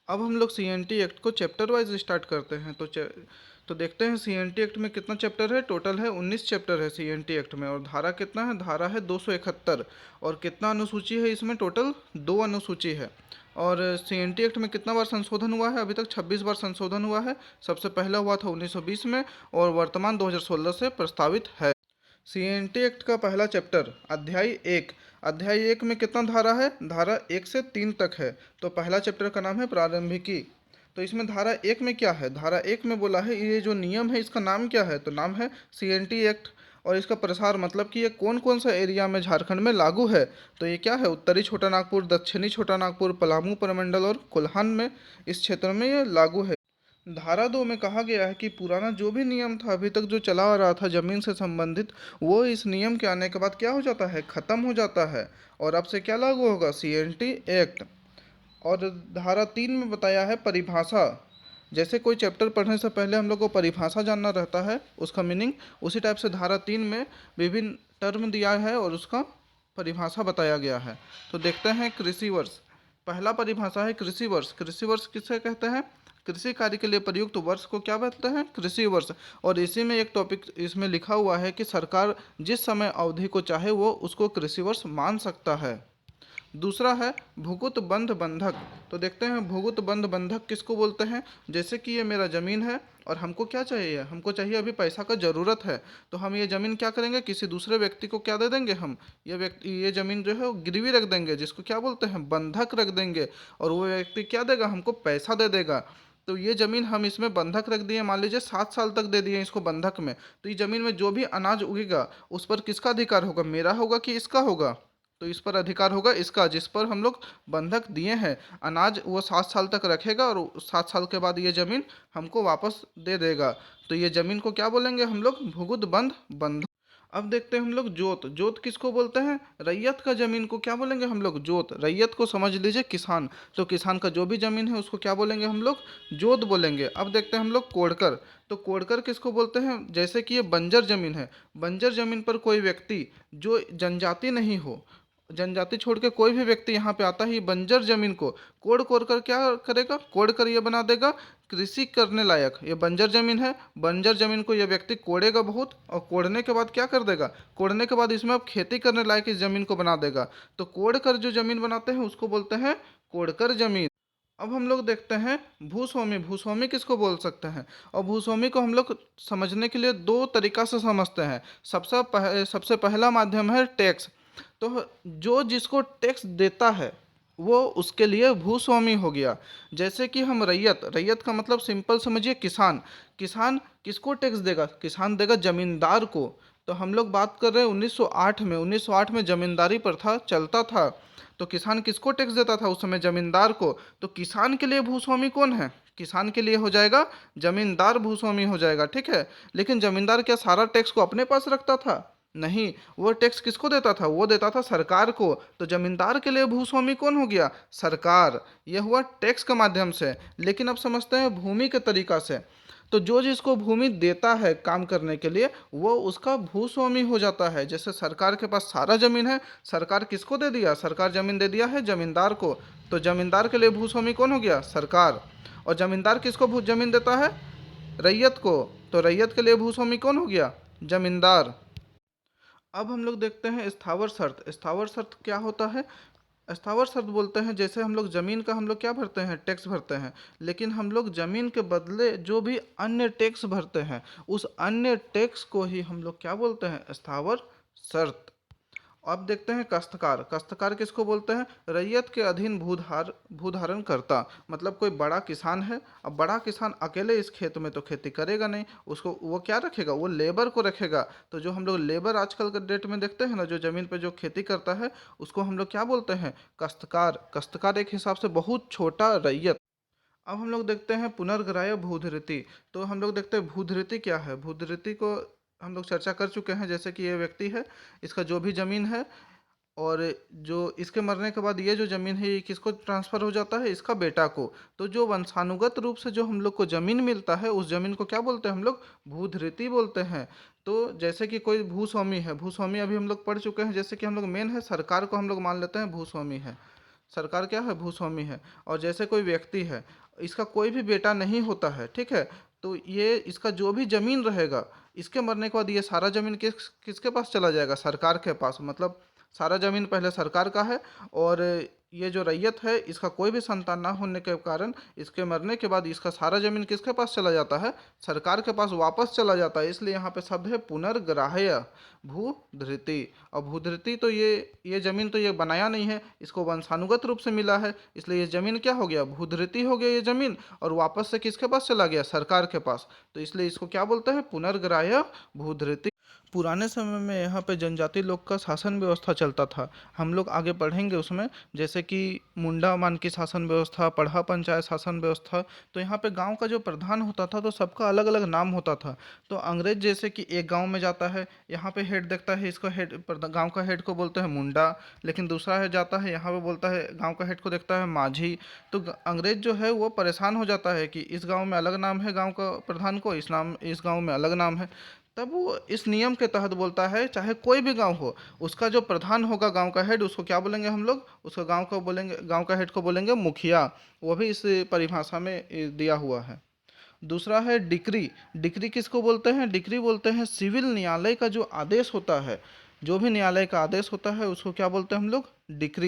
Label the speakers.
Speaker 1: अब हम लोग सीएनटी एक्ट को चैप्टर वाइज स्टार्ट करते हैं। तो देखते हैं सीएनटी एक्ट में कितना चैप्टर है। टोटल है 19 चैप्टर है सीएनटी एक्ट में। और धारा कितना है, धारा है 271। और कितना अनुसूची है इसमें, टोटल 2 अनुसूची है। और सीएनटी एक्ट में कितना बार संशोधन हुआ है, अभी तक 26 बार संशोधन हुआ है। सबसे पहला हुआ था 1920 में और वर्तमान 2016 से प्रस्तावित है। सीएनटी एक्ट का पहला चैप्टर अध्याय 1। अध्याय 1 में कितना धारा है, धारा 1 से 3 तक है। तो पहला चैप्टर का नाम है प्रारंभिकी। तो इसमें धारा 1 में क्या है, धारा 1 में बोला है ये जो नियम है इसका नाम क्या है, तो नाम है सीएनटी एक्ट। और इसका प्रसार मतलब कि ये कौन कौन सा एरिया में झारखंड में लागू है, तो ये क्या है, उत्तरी छोटा नागपुर, दक्षिणी छोटा नागपुर, पलामू प्रमंडल और कोल्हान में, इस क्षेत्र में ये लागू है। धारा 2 में कहा गया है कि पुराना जो भी नियम था अभी तक जो चला आ रहा था जमीन से संबंधित, वो इस नियम के आने के बाद क्या हो जाता है, खत्म हो जाता है। और अब से क्या लागू होगा, सीएनटी एक्ट। और धारा 3 में बताया है परिभाषा। जैसे कोई चैप्टर पढ़ने से पहले हम लोग को परिभाषा जानना रहता है, उसका मीनिंग, उसी टाइप से धारा 3 में विभिन्न टर्म दिया है और उसका परिभाषा बताया गया है। तो देखते हैं कृषि वर्ष। पहला परिभाषा है कृषि वर्ष। कृषि वर्ष किसे कहते हैं, कृषि कार्य के लिए प्रयुक्त वर्ष को क्या कहते हैं, कृषि वर्ष। और इसी में एक टॉपिक इसमें लिखा हुआ है कि सरकार जिस समय अवधि को चाहे वो उसको कृषि वर्ष मान सकता है। दूसरा है भूगुत बंध बंधक। तो देखते हैं भूगुत बंध बंधक किसको बोलते हैं। जैसे कि ये मेरा ज़मीन है और हमको क्या चाहिए, हमको चाहिए अभी पैसा का ज़रूरत है। तो हम ये ज़मीन क्या करेंगे, किसी दूसरे व्यक्ति को क्या दे देंगे, हम ये ज़मीन जो है वो गिरवी रख देंगे, जिसको क्या बोलते हैं, बंधक रख देंगे। और वो व्यक्ति क्या देगा, हमको पैसा दे देगा। तो ये ज़मीन हम इसमें बंधक रख दिए, मान लीजिए 7 साल तक दे दिए इसको बंधक में। तो ये ज़मीन में जो भी अनाज उगेगा उस पर किसका अधिकार होगा, मेरा होगा कि इसका होगा, तो इस पर अधिकार होगा इसका, जिस पर हम लोग बंधक दिए हैं अनाज, वो 7 साल तक रखेगा और 7 साल के बाद ये ज़मीन हमको वापस दे देगा। तो ये ज़मीन को क्या बोलेंगे हम लोग, भूगुत बंध बंधक। अब देखते हैं हम लोग जोत। जोत किसको बोलते हैं, रैयत का ज़मीन को क्या बोलेंगे हम लोग, जोत। रैयत को समझ लीजिए किसान। तो किसान का जो भी ज़मीन है उसको क्या बोलेंगे हम लोग, जोत बोलेंगे। अब देखते हैं हम लोग कोड़कर। तो कोड़कर किसको बोलते हैं, जैसे कि ये बंजर ज़मीन है, बंजर ज़मीन पर कोई व्यक्ति जो जनजाति नहीं हो, जनजाति छोड़ के कोई भी व्यक्ति यहाँ पे आता ही बंजर जमीन को कोड़ कोड़ कर क्या करेगा, कोड़ कर ये बना देगा कृषि करने लायक। ये बंजर जमीन है, बंजर जमीन को ये व्यक्ति कोड़ेगा बहुत, और कोड़ने के बाद क्या कर देगा, कोड़ने के बाद इसमें अब खेती करने लायक इस जमीन को बना देगा। तो कोड़ कर जो जमीन बनाते हैं उसको बोलते हैं कोड़कर जमीन। अब हम लोग देखते हैं भूस्वामी। भूस्वामी किसको बोल सकते हैं, और भूस्वामी को हम लोग समझने के लिए दो तरीका से समझते हैं। सबसे पहला माध्यम है टैक्स। तो जो जिसको टैक्स देता है वो उसके लिए भूस्वामी हो गया। जैसे कि हम रैयत, रैयत का मतलब सिंपल समझिए किसान। किसान किसको टैक्स देगा, किसान देगा जमींदार को। तो हम लोग बात कर रहे हैं 1908 में, 1908 में जमींदारी प्रथा चलता था। तो किसान किसको टैक्स देता था उस समय, जमींदार को। तो किसान के लिए भूस्वामी कौन है, किसान के लिए हो जाएगा जमींदार भूस्वामी हो जाएगा, ठीक है। लेकिन जमींदार क्या सारा टैक्स को अपने पास रखता था, नहीं, वो टैक्स किसको देता था, वो देता था सरकार को। तो जमींदार के लिए भूस्वामी कौन हो गया, सरकार। यह हुआ टैक्स के माध्यम से। लेकिन अब समझते हैं भूमि के तरीका से। तो जो जिसको भूमि देता है काम करने के लिए वो उसका भूस्वामी हो जाता है। जैसे सरकार के पास सारा जमीन है, सरकार किसको दे दिया, सरकार जमीन दे दिया है जमींदार को। तो जमींदार के लिए भूस्वामी कौन हो गया, सरकार। और जमींदार किसको जमीन देता है, रैयत को। तो रैयत के लिए भूस्वामी कौन हो गया, जमींदार। अब हम लोग देखते हैं स्थावर शर्त। स्थावर शर्त क्या होता है, स्थावर शर्त बोलते हैं जैसे हम लोग ज़मीन का हम लोग क्या भरते हैं, टैक्स भरते हैं। लेकिन हम लोग ज़मीन के बदले जो भी अन्य टैक्स भरते हैं उस अन्य टैक्स को ही हम लोग क्या बोलते हैं, स्थावर शर्त। अब देखते हैं काश्तकार। काश्तकार किसको बोलते हैं, रैयत के अधीन भूधारण करता। मतलब कोई बड़ा किसान है, अब बड़ा किसान अकेले इस खेत में तो खेती करेगा नहीं, उसको वो क्या रखेगा, वो लेबर को रखेगा। तो जो हम लोग लेबर आजकल के डेट में देखते हैं ना, जो ज़मीन पे जो खेती करता है उसको हम लोग क्या बोलते हैं, काश्तकार। काश्तकार एक हिसाब से बहुत छोटा रैयत। अब हम लोग देखते हैं पुनर्ग्राह्य भूधृति। तो हम लोग देखते हैं भूधृति क्या है। भूधृति को हम लोग चर्चा कर चुके हैं। जैसे कि ये व्यक्ति है, इसका जो भी ज़मीन है, और जो इसके मरने के बाद ये जो ज़मीन है ये किसको ट्रांसफ़र हो जाता है, इसका बेटा को। तो जो वंशानुगत रूप से जो हम लोग को ज़मीन मिलता है उस ज़मीन को क्या बोलते हैं हम लोग, भूधृति बोलते हैं। तो जैसे कि कोई भूस्वामी है, भूस्वामी अभी हम लोग पढ़ चुके हैं। जैसे कि हम लोग मेन है सरकार को हम लोग मान लेते हैं भूस्वामी है। सरकार क्या है, भूस्वामी है। और जैसे कोई व्यक्ति है, इसका कोई भी बेटा नहीं होता है, ठीक है, तो ये इसका जो भी जमीन रहेगा, इसके मरने के बाद ये सारा जमीन किसके पास चला जाएगा, सरकार के पास। मतलब सारा जमीन पहले सरकार का है, और ये जो रैयत है, इसका कोई भी संतान ना होने के कारण इसके मरने के बाद इसका सारा जमीन किसके पास चला जाता है, सरकार के पास वापस चला जाता है। इसलिए यहाँ पे शब्द है पुनर्ग्राह्य भूधृति। और भूधृति तो ये जमीन तो ये बनाया नहीं है, इसको वंशानुगत रूप से मिला है, इसलिए ये जमीन क्या हो गया, भूधृति हो गया ये जमीन, और वापस से किसके पास चला गया, सरकार के पास। तो इसलिए इसको क्या बोलते हैं, पुनर्ग्राह्य भूधृति। पुराने समय में यहाँ पे जनजाति लोग का शासन व्यवस्था चलता था, हम लोग आगे पढ़ेंगे उसमें, जैसे कि मुंडा मान की शासन व्यवस्था, पढ़ा पंचायत शासन व्यवस्था। तो यहाँ पे गांव का जो प्रधान होता था, तो सबका अलग अलग नाम होता था। तो अंग्रेज जैसे कि एक गांव में जाता है, यहाँ पे हेड देखता है, इसको हेड, गांव का हेड को बोलते हैं मुंडा। लेकिन दूसरा है जाता है, यहाँ पे बोलता है, गांव का हेड को देखता है माझी। तो अंग्रेज जो है वो परेशान हो जाता है कि इस गांव में अलग नाम है गांव का प्रधान को, इस गांव में अलग नाम है। तब वो इस नियम के तहत बोलता है, चाहे कोई भी गांव हो, उसका जो प्रधान होगा गांव का हेड, उसको क्या बोलेंगे हम लोग, उसका गांव को बोलेंगे, गांव का हेड को बोलेंगे मुखिया। वो भी इस परिभाषा में दिया हुआ है। दूसरा है डिक्री। डिक्री किसको बोलते हैं, डिक्री बोलते हैं सिविल न्यायालय का जो आदेश होता है, जो भी न्यायालय का आदेश होता है उसको क्या बोलते हैं हम लोग, डिक्री।